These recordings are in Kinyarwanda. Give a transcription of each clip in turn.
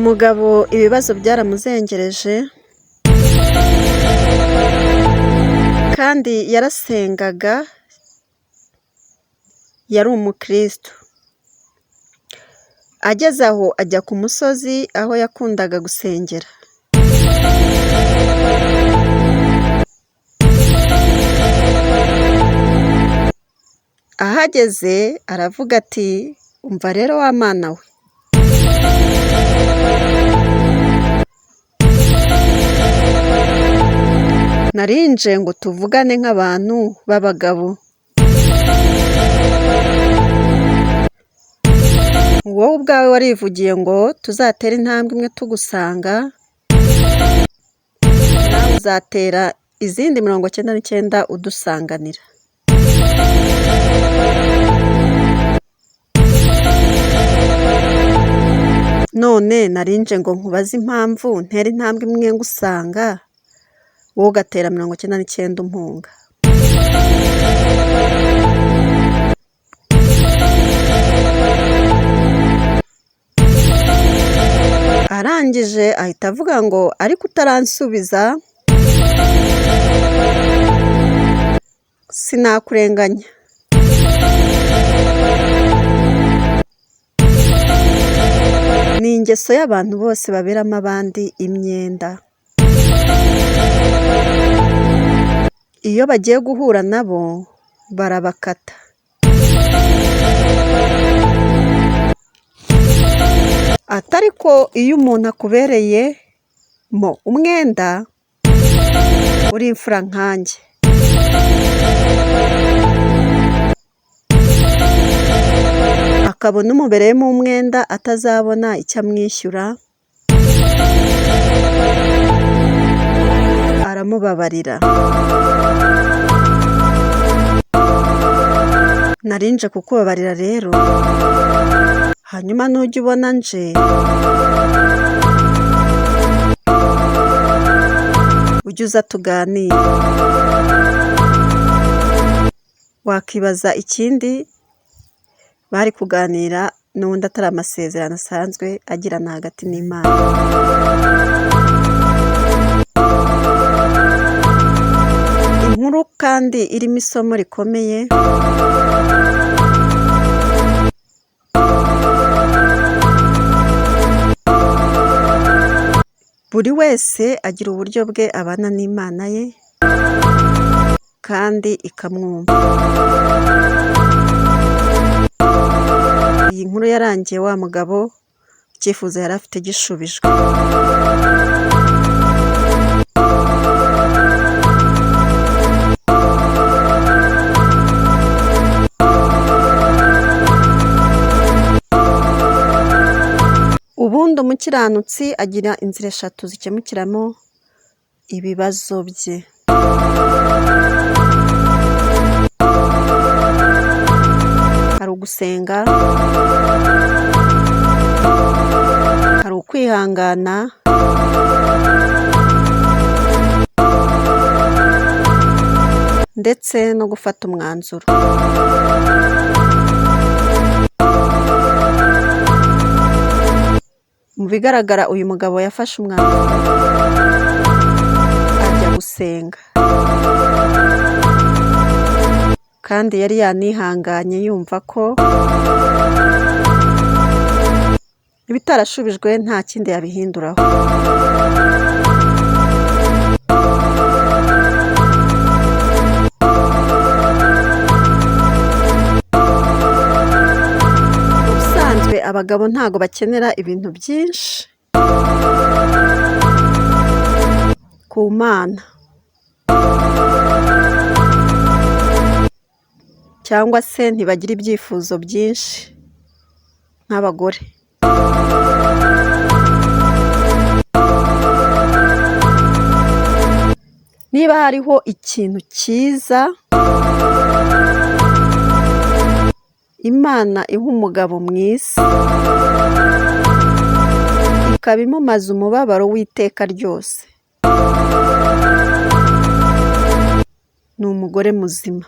Umugabo ibibazo byaramuzengereje kandi yarasengaga, yari umukristo. Ageze aho ajya ku musozi aho yakundaga gusengera. Ahageze aravuga ati umva rero wa Mana we, narinje ngo tuvugane nk'abantu b'abagabo. Wowe ubwawe warivugiye ngo tuzatere intambwe imwe tugusanga, nawe uzatera izindi 99 udusanganira. None narinje ngo nkubaze impamvu ntera intambwe imwe ngusanga, wowe ugatera 99 umpunga. Arangije ahita avuga ngo ariko utaransubiza sinakurenganya. Ni ingeso y'abantu bose baberamo abandi imyenda. Iyo bagiye guhura nabo barabakata. Atari ko iyo umuntu akubereyemo umwenda uri imfura nkanjye, akabona umubereyemo umwenda atazabona icyo amwishyura, aramubabarira. Narinje kukubabarira rero, hanyuma nujya ubona nje ujye uza tuganire. Wakibaza ikindi bari kuganira n'ubundi atari amasezerano asanzwe agirana hagati n'Imana. Inkuru kandi irimo isomo rikomeye. Buri wese agira uburyo bwe abana n'Imana ye kandi ikamwumva. Iyi nkuru yarangiye wa mugabo icyifuzo yari afite gishubijwe. Ubundi umukiranutsi agira inzira 3 zikemukiramo ibibazo bye. Hari ugusenga, hari ukwihangana, ndetse no gufata umwanzuro. Mu bigaragara uyu mugabo yafashe umwanzuro ajya gusenga, kandi yari yanihanganye yumva ko ibitarashubijwe nta kindi yabihinduraho. Ubusanzwe abagabo ntago bakenera ibintu byinshi ku Mana, cyangwa se ntibagira ibyifuzo byinshi nk'abagore. Niba hariho ikintu cyiza Imana iha umugabo mwiza, ikaba imumaza umubabaro w'iteka ryose, ni umugore muzima.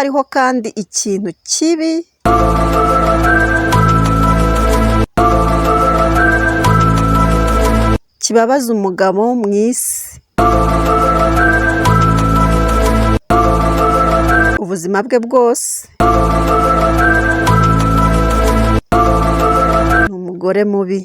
hariho kandi ikintu kibi kibabaza umugabo mu isi, ubuzima bwe bwose, ni umugore mubi.